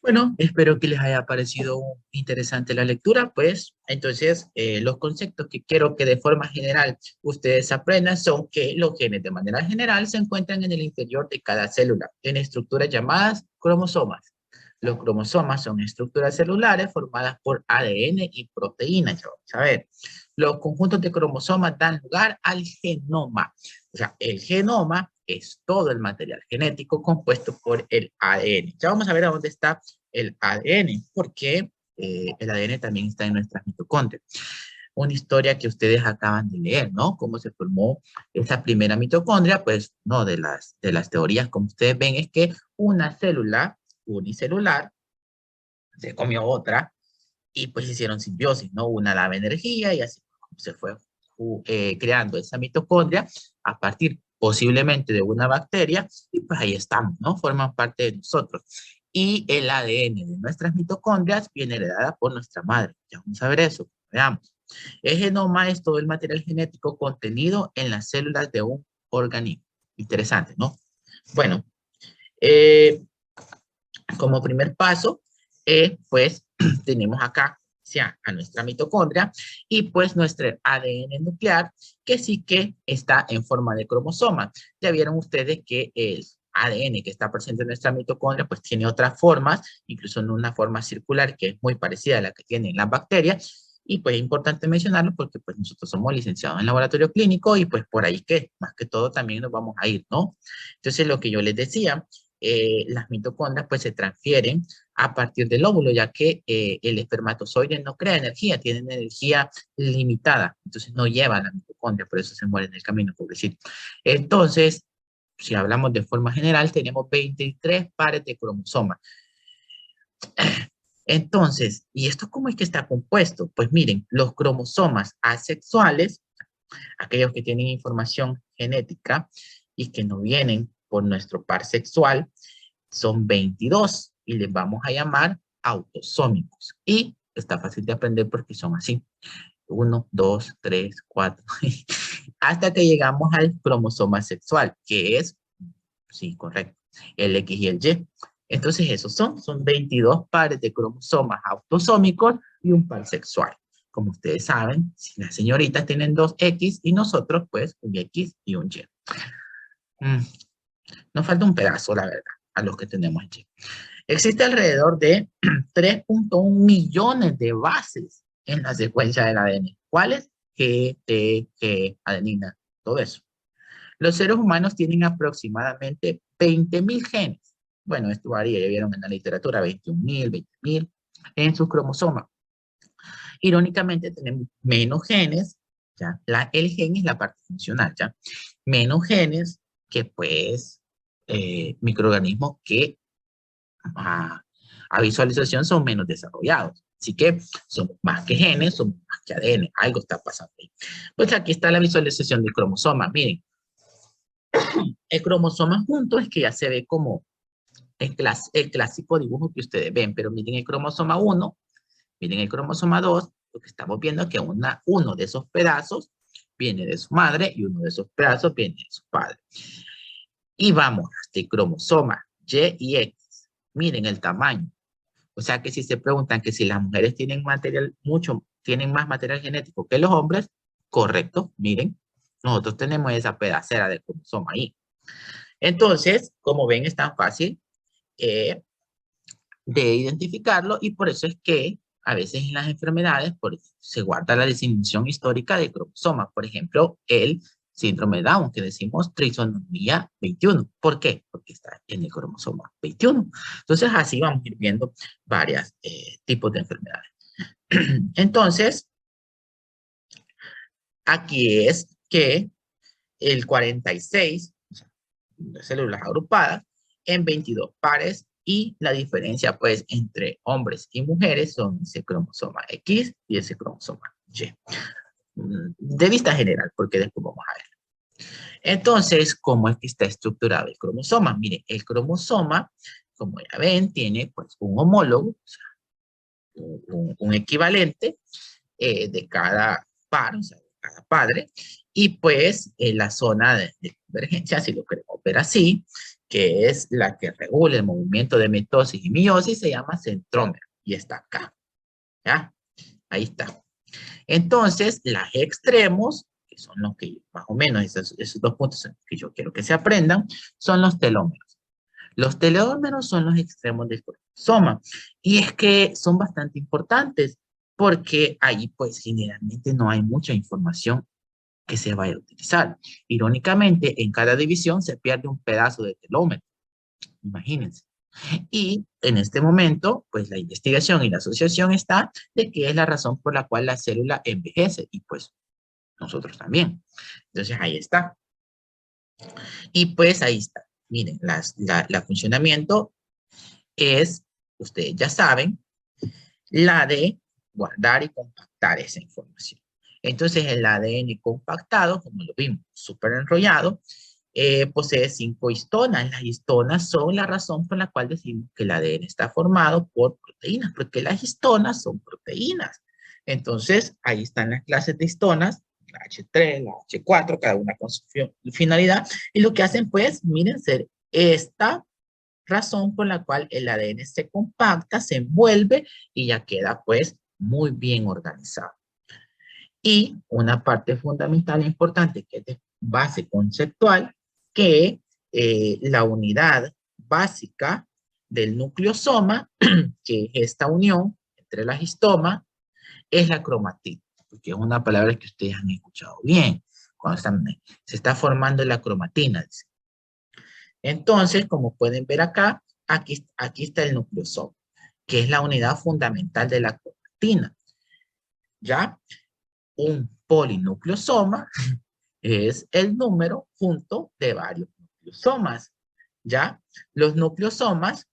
Bueno, espero que les haya parecido interesante la lectura, pues entonces los conceptos que quiero que de forma general ustedes aprendan son que los genes de manera general se encuentran en el interior de cada célula, en estructuras llamadas cromosomas. Los cromosomas son estructuras celulares formadas por ADN y proteínas. Ya vamos a ver. Los conjuntos de cromosomas dan lugar al genoma. O sea, el genoma es todo el material genético compuesto por el ADN. Ya vamos a ver a dónde está el ADN, porque el ADN también está en nuestras mitocondrias. Una historia que ustedes acaban de leer, ¿no? Cómo se formó esa primera mitocondria, pues no, de las teorías, como ustedes ven, es que una célula unicelular se comió otra y pues hicieron simbiosis, ¿no? Una daba energía y así se fue creando esa mitocondria a partir posiblemente de una bacteria y pues ahí estamos, ¿no? Forman parte de nosotros. Y el ADN de nuestras mitocondrias viene heredada por nuestra madre. Ya vamos a ver eso. Veamos. El genoma es todo el material genético contenido en las células de un organismo. Interesante, ¿no? Bueno, eh, como primer paso, pues tenemos acá sea, a nuestra mitocondria y pues nuestro ADN nuclear que sí que está en forma de cromosoma. Ya vieron ustedes que el ADN que está presente en nuestra mitocondria pues tiene otras formas, incluso en una forma circular que es muy parecida a la que tienen las bacterias. Y pues es importante mencionarlo porque pues nosotros somos licenciados en laboratorio clínico y pues por ahí que más que todo también nos vamos a ir, ¿no? Entonces lo que yo les decía, las mitocondrias pues se transfieren a partir del óvulo, ya que el espermatozoide no crea energía, tienen energía limitada, entonces no llevan la mitocondria, por eso se muere en el camino, por decir. Entonces, si hablamos de forma general, tenemos 23 pares de cromosomas. Entonces, ¿y esto cómo es que está compuesto? Pues miren, los cromosomas asexuales, aquellos que tienen información genética y que no vienen por nuestro par sexual, son 22 y les vamos a llamar autosómicos. Y está fácil de aprender porque son así. Uno, dos, tres, cuatro, hasta que llegamos al cromosoma sexual, que es, sí, correcto, el X y el Y. Entonces esos son 22 pares de cromosomas autosómicos y un par sexual. Como ustedes saben, si las señoritas tienen dos X y nosotros pues un X y un Y. Mm, nos falta un pedazo, la verdad, a los que tenemos Y. Existe alrededor de 3.1 millones de bases en la secuencia del ADN. ¿Cuáles? G, T, G, adenina, todo eso. Los seres humanos tienen aproximadamente 20.000 genes. Bueno, esto varía, ya vieron en la literatura, 21.000, 20.000 en sus cromosomas. Irónicamente, tenemos menos genes, ¿ya? El gen es la parte funcional, ¿ya? Menos genes que, pues, microorganismos que a, a visualización son menos desarrollados. Así que son más que genes, son más que ADN. Algo está pasando ahí. Pues aquí está la visualización del cromosoma. Miren, el cromosoma junto es que ya se ve como el clásico dibujo que ustedes ven, pero miren el cromosoma 1, miren el cromosoma 2, lo que estamos viendo es que uno de esos pedazos viene de su madre y uno de esos pedazos viene de su padre. Y vamos hasta el cromosoma Y y X. Miren el tamaño. O sea que si se preguntan que si las mujeres tienen tienen más material genético que los hombres, correcto, miren, nosotros tenemos esa pedacera de cromosoma ahí. Entonces, como ven, es tan fácil eh, de identificarlo y por eso es que a veces en las enfermedades se guarda la definición histórica de cromosomas. Por ejemplo, el síndrome de Down, que decimos trisonomía 21. ¿Por qué? Porque está en el cromosoma 21. Entonces, así vamos a ir viendo varios tipos de enfermedades. Entonces, aquí es que el 46, o sea, células agrupadas, en 22 pares y la diferencia pues entre hombres y mujeres son ese cromosoma X y ese cromosoma Y. De vista general, porque después vamos a ver. Entonces, ¿cómo es que está estructurado el cromosoma? Mire, el cromosoma, como ya ven, tiene pues un homólogo, o sea, un equivalente de cada par, o sea, de cada padre, y pues la zona de convergencia, si lo queremos ver así, que es la que regula el movimiento de mitosis y meiosis, se llama centrómero y está acá. ¿Ya? Ahí está. Entonces, los extremos, que son los que más o menos esos dos puntos que yo quiero que se aprendan, son los telómeros. Los telómeros son los extremos del cromosoma y es que son bastante importantes porque ahí pues generalmente no hay mucha información que se vaya a utilizar. Irónicamente, en cada división se pierde un pedazo de telómero, imagínense. Y en este momento, pues la investigación y la asociación está de que es la razón por la cual la célula envejece y pues nosotros también. Entonces ahí está. Y pues ahí está. Miren, la funcionamiento es, ustedes ya saben, la de guardar y compactar esa información. Entonces el ADN compactado, como lo vimos, súper enrollado, posee 5 histonas. Las histonas son la razón por la cual decimos que el ADN está formado por proteínas, porque las histonas son proteínas. Entonces, ahí están las clases de histonas, la H3, la H4, cada una con su finalidad, y lo que hacen, pues, miren, ser esta razón por la cual el ADN se compacta, se envuelve y ya queda, pues, muy bien organizado. Y una parte fundamental e importante que es de base conceptual, que la unidad básica del nucleosoma, que es esta unión entre las histomas, es la cromatina, porque es una palabra que ustedes han escuchado bien. Cuando se está formando la cromatina. Dice. Entonces, como pueden ver acá, aquí está el nucleosoma, que es la unidad fundamental de la cromatina. ¿Ya? Un polinucleosoma es el número junto de varios nucleosomas, ¿ya? Los nucleosomas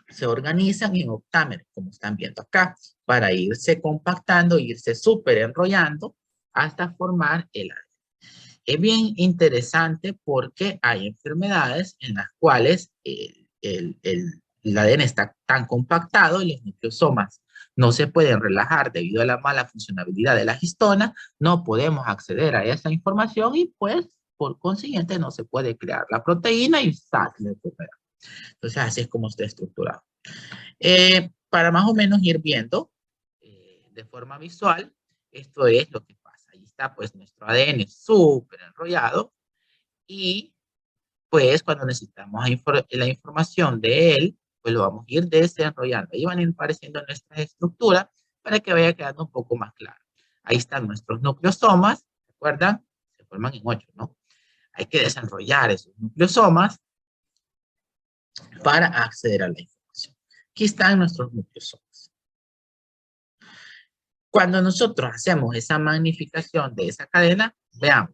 se organizan en octámeros, como están viendo acá, para irse compactando, irse súper enrollando hasta formar el ADN. Es bien interesante porque hay enfermedades en las cuales el ADN está tan compactado y los nucleosomas no se pueden relajar debido a la mala funcionabilidad de las histonas, no podemos acceder a esa información y pues por consiguiente no se puede crear la proteína y ¡zas! La enfermedad. Entonces así es como está estructurado. Para más o menos ir viendo de forma visual, esto es lo que pasa. Ahí está pues nuestro ADN súper enrollado y pues cuando necesitamos la información de él, pues lo vamos a ir desenrollando. Ahí van a ir apareciendo nuestras estructuras para que vaya quedando un poco más claro. Ahí están nuestros nucleosomas, ¿recuerdan? Se forman en 8, ¿no? Hay que desenrollar esos nucleosomas para acceder a la información. Aquí están nuestros nucleosomas. Cuando nosotros hacemos esa magnificación de esa cadena, veamos.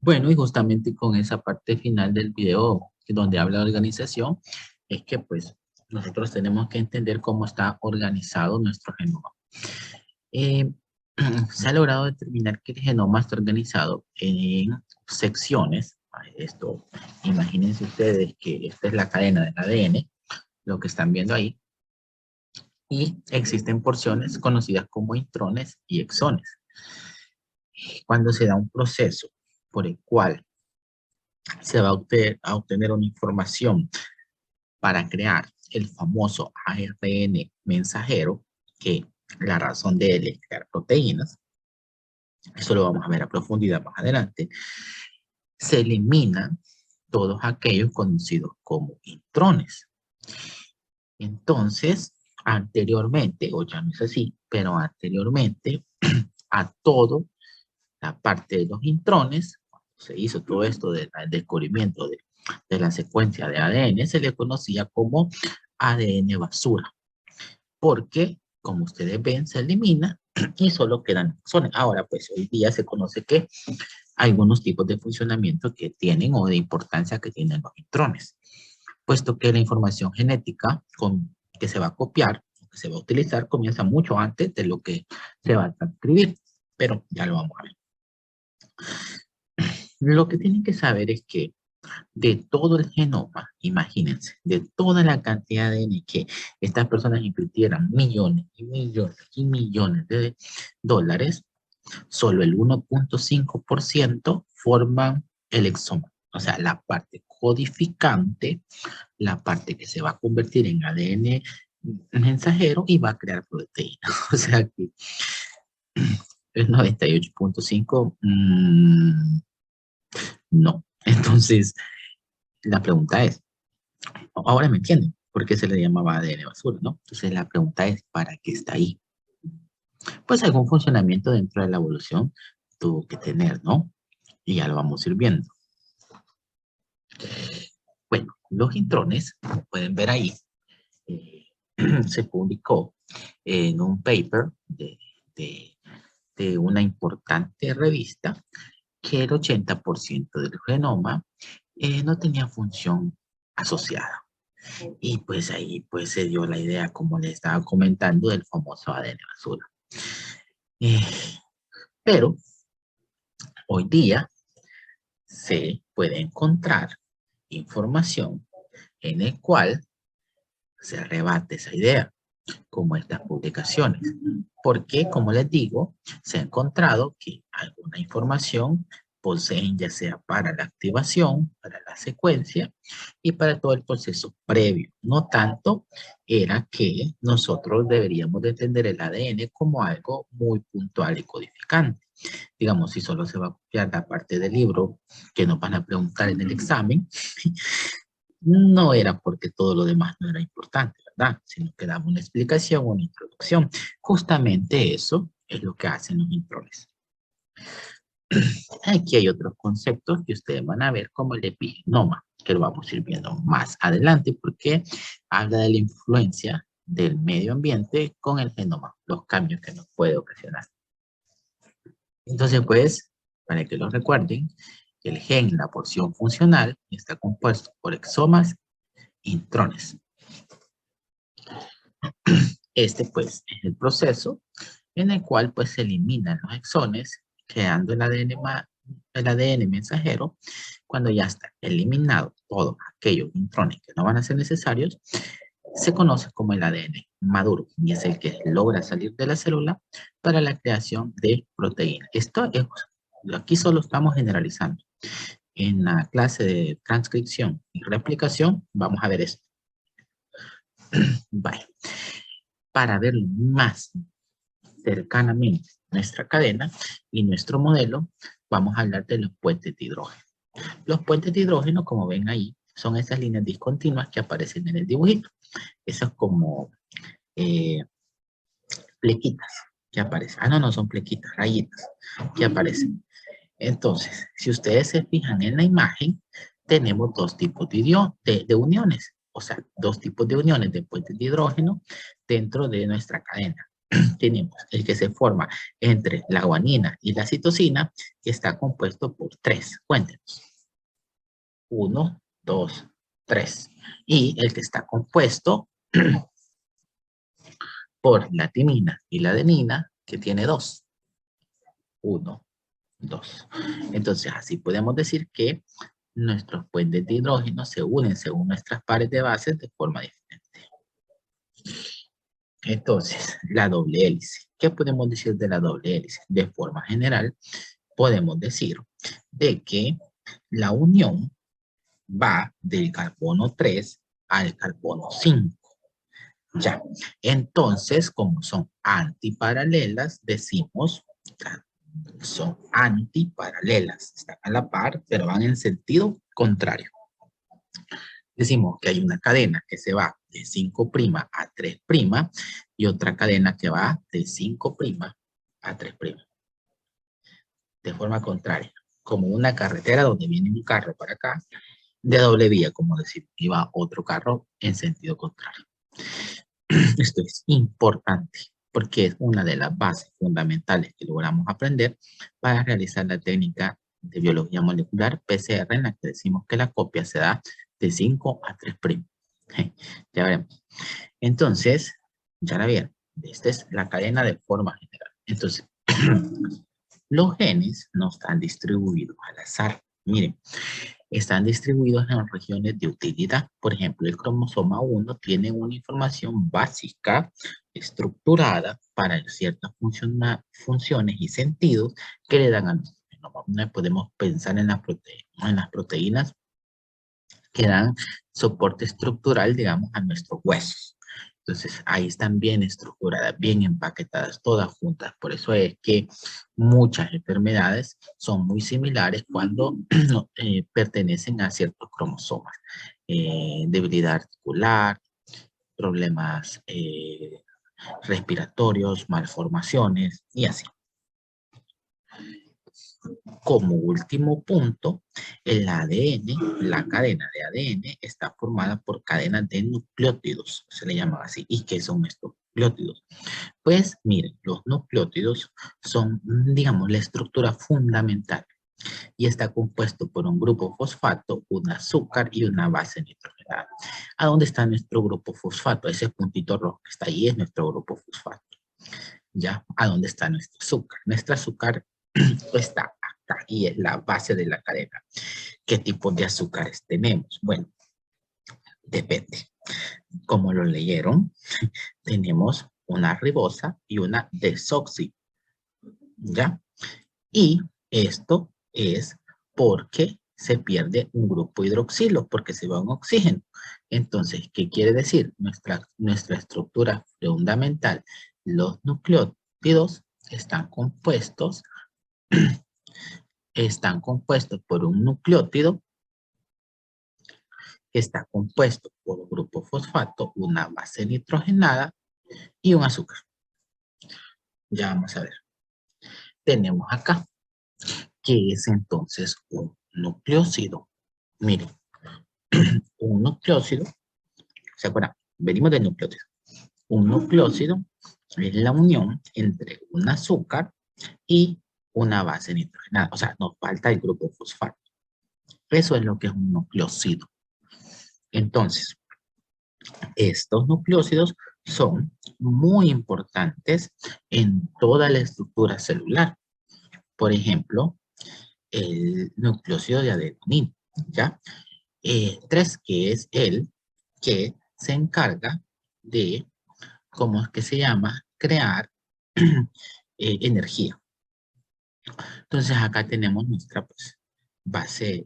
Bueno, y justamente con esa parte final del video donde habla de organización, es que pues nosotros tenemos que entender cómo está organizado nuestro genoma. Eh, Se ha logrado determinar que el genoma está organizado en secciones. Esto, imagínense ustedes que esta es la cadena del ADN, lo que están viendo ahí, y existen porciones conocidas como intrones y exones. Cuando se da un proceso por el cual se va a obtener una información para crear el famoso ARN mensajero, que la razón de él es crear proteínas, eso lo vamos a ver a profundidad más adelante, se eliminan todos aquellos conocidos como intrones. Entonces, anteriormente, o ya no es así, pero anteriormente, a todo la parte de los intrones, se hizo todo esto del descubrimiento de la secuencia de ADN, se le conocía como ADN basura, porque, como ustedes ven, se elimina y solo quedan exones. Ahora, pues hoy día se conoce que hay algunos tipos de funcionamiento que tienen o de importancia que tienen los intrones, puesto que la información genética que se va a copiar, que se va a utilizar, comienza mucho antes de lo que se va a transcribir, pero ya lo vamos a ver. Lo que tienen que saber es que de todo el genoma, imagínense, de toda la cantidad de ADN que estas personas invirtieran millones y millones y millones de dólares, solo el 1.5% forman el exoma. O sea, la parte codificante, la parte que se va a convertir en ADN mensajero y va a crear proteínas. O sea que el 98.5, no. Entonces, la pregunta es, ahora me entienden por qué se le llamaba ADN basura, ¿no? Entonces la pregunta es, ¿para qué está ahí? Pues algún funcionamiento dentro de la evolución tuvo que tener, ¿no? Y ya lo vamos a ir viendo. Bueno, los intrones, como pueden ver ahí, eh, se publicó en un paper de una importante revista que el 80% del genoma no tenía función asociada. Y pues ahí pues se dio la idea, como les estaba comentando, del famoso ADN basura. Eh, pero hoy día se puede encontrar información en el cual se rebate esa idea, como estas publicaciones. Porque, como les digo, se ha encontrado que alguna información poseen ya sea para la activación, para la secuencia y para todo el proceso previo. No tanto era que nosotros deberíamos de entender el ADN como algo muy puntual y codificante. Digamos, si solo se va a copiar la parte del libro que nos van a preguntar en el examen, no era porque todo lo demás no era importante, ¿verdad? Sino que daba una explicación, una introducción. Justamente eso es lo que hacen los intrones. Aquí hay otros conceptos que ustedes van a ver como el epigenoma, que lo vamos a ir viendo más adelante porque habla de la influencia del medio ambiente con el genoma, los cambios que nos puede ocasionar. Entonces, pues, para que lo recuerden, el gen, la porción funcional, está compuesto por exomas e intrones. Este, pues, es el proceso en el cual, pues, se eliminan los exones, creando el ADN mensajero. Cuando ya está eliminado todos aquellos intrones que no van a ser necesarios, se conoce como el ADN maduro y es el que logra salir de la célula para la creación de proteínas. Esto es, aquí solo estamos generalizando. En la clase de transcripción y replicación, vamos a ver esto. Vale. Para ver más cercanamente nuestra cadena y nuestro modelo, vamos a hablar de los puentes de hidrógeno. Los puentes de hidrógeno, como ven ahí, son esas líneas discontinuas que aparecen en el dibujito. Esas como plequitas que aparecen. Ah, no, no son plequitas, rayitas que aparecen. Entonces, si ustedes se fijan en la imagen, tenemos dos tipos de uniones. O sea, dos tipos de uniones de puentes de hidrógeno dentro de nuestra cadena. tenemos el que se forma entre la guanina y la citosina, que está compuesto por 3. Cuéntenos. 1, 2, 3. Y el que está compuesto por la timina y la adenina, que tiene 2. 1, 2. Entonces, así podemos decir que nuestros puentes de hidrógeno se unen según nuestras pares de bases de forma diferente. Entonces, la doble hélice. ¿Qué podemos decir de la doble hélice? De forma general, podemos decir de que la unión va del carbono 3 al carbono 5. Ya, entonces, como son antiparalelas, decimos son antiparalelas. Están a la par, pero van en sentido contrario. Decimos que hay una cadena que se va de 5' a 3' y otra cadena que va de 5' a 3'. De forma contraria, como una carretera donde viene un carro para acá, de doble vía, como decir, y va otro carro en sentido contrario. Esto es importante porque es una de las bases fundamentales que logramos aprender para realizar la técnica de biología molecular PCR, en la que decimos que la copia se da de 5 a 3'. Ya veremos. Entonces, ya la vieron. Esta es la cadena de forma general. Entonces, los genes no están distribuidos al azar. Miren, están distribuidos en regiones de utilidad. Por ejemplo, el cromosoma 1 tiene una información básica estructurada para ciertas funciones y sentidos que le dan a nuestro genoma. No podemos pensar en las proteínas que dan soporte estructural, digamos, a nuestros huesos. Entonces, ahí están bien estructuradas, bien empaquetadas, todas juntas. Por eso es que muchas enfermedades son muy similares cuando pertenecen a ciertos cromosomas. Debilidad articular, problemas respiratorios, malformaciones y así. Como último punto, el ADN, la cadena de ADN, está formada por cadenas de nucleótidos, se le llama así. ¿Y qué son estos nucleótidos? Pues miren, los nucleótidos son, digamos, la estructura fundamental y está compuesto por un grupo fosfato, un azúcar y una base nitrogenada. ¿A dónde está nuestro grupo fosfato? Ese puntito rojo que está ahí es nuestro grupo fosfato. ¿Ya? ¿A dónde está nuestro azúcar? Nuestro azúcar está acá y es la base de la cadena. ¿Qué tipo de azúcares tenemos? Bueno, depende. Como lo leyeron, tenemos una ribosa y una desoxi. ¿Ya? Y esto es porque se pierde un grupo hidroxilo, porque se va un oxígeno. Entonces, ¿qué quiere decir? Nuestra estructura fundamental, los nucleótidos están compuestos por un nucleótido que está compuesto por un grupo fosfato, una base nitrogenada y un azúcar. Ya vamos a ver. Tenemos acá, ¿qué es entonces un nucleócido? Miren, un nucleócido, ¿se acuerdan? Venimos del nucleótido. Un nucleócido es la unión entre un azúcar y una base nitrogenada. O sea, nos falta el grupo fosfato. Eso es lo que es un nucleócido. Entonces, estos nucleócidos son muy importantes en toda la estructura celular. Por ejemplo, el nucleócido de adenina, ¿ya? 3, que es el que se encarga de, ¿cómo es que se llama? Crear energía. Entonces acá tenemos nuestra pues, base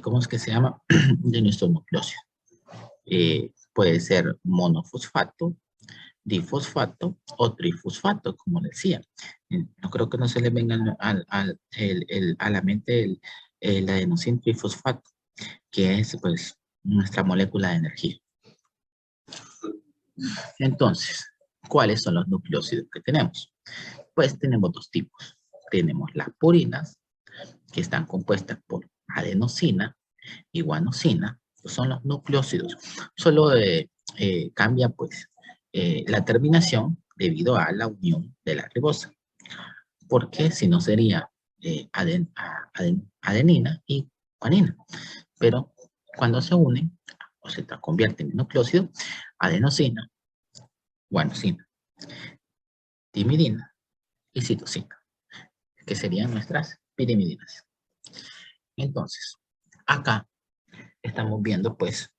¿cómo es que se llama? De nuestro nucleócido. Puede ser monofosfato, difosfato o trifosfato, como decía. No creo que no se le venga a la mente el adenosín trifosfato, que es pues nuestra molécula de energía. Entonces, ¿cuáles son los nucleócidos que tenemos? Pues tenemos dos tipos. Tenemos las purinas, que están compuestas por adenosina y guanosina. Son los nucleócidos. Solo cambia pues la terminación debido a la unión de la ribosa. Porque si no sería adenina y guanina. Pero cuando se unen o se convierten en nucleócido, adenosina, guanosina, timidina y citosina, que serían nuestras pirimidinas. Entonces, acá estamos viendo pues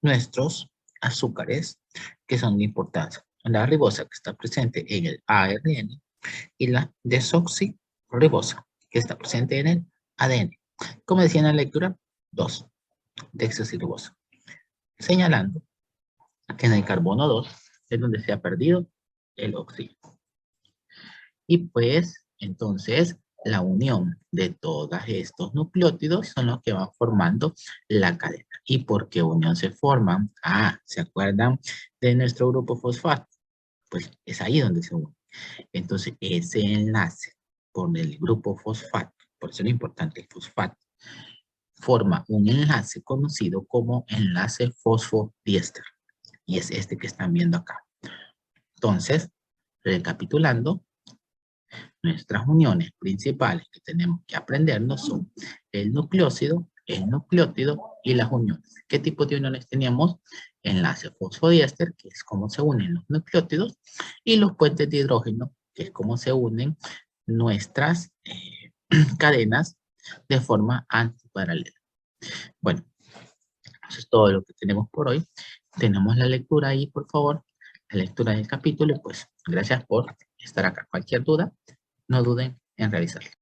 nuestros azúcares que son de importancia. La ribosa que está presente en el ARN y la desoxirribosa que está presente en el ADN. Como decía en la lectura, 2, desoxirribosa. Señalando que en el carbono 2 es donde se ha perdido el oxígeno. Y pues, entonces, la unión de todos estos nucleótidos son los que van formando la cadena. ¿Y por qué unión se forman? Ah, ¿se acuerdan de nuestro grupo fosfato? Pues es ahí donde se unen. Entonces, ese enlace por el grupo fosfato, por eso es importante el fosfato, forma un enlace conocido como enlace fosfodiéster. Y es este que están viendo acá. Entonces, recapitulando, nuestras uniones principales que tenemos que aprendernos son el nucleócido, el nucleótido y las uniones. ¿Qué tipo de uniones teníamos? Enlace fosfodiéster, que es como se unen los nucleótidos, y los puentes de hidrógeno, que es como se unen nuestras cadenas de forma antiparalela. Bueno, eso es todo lo que tenemos por hoy. Tenemos la lectura ahí, por favor, la lectura del capítulo, y pues gracias por estar acá. Cualquier duda, no duden en realizarla.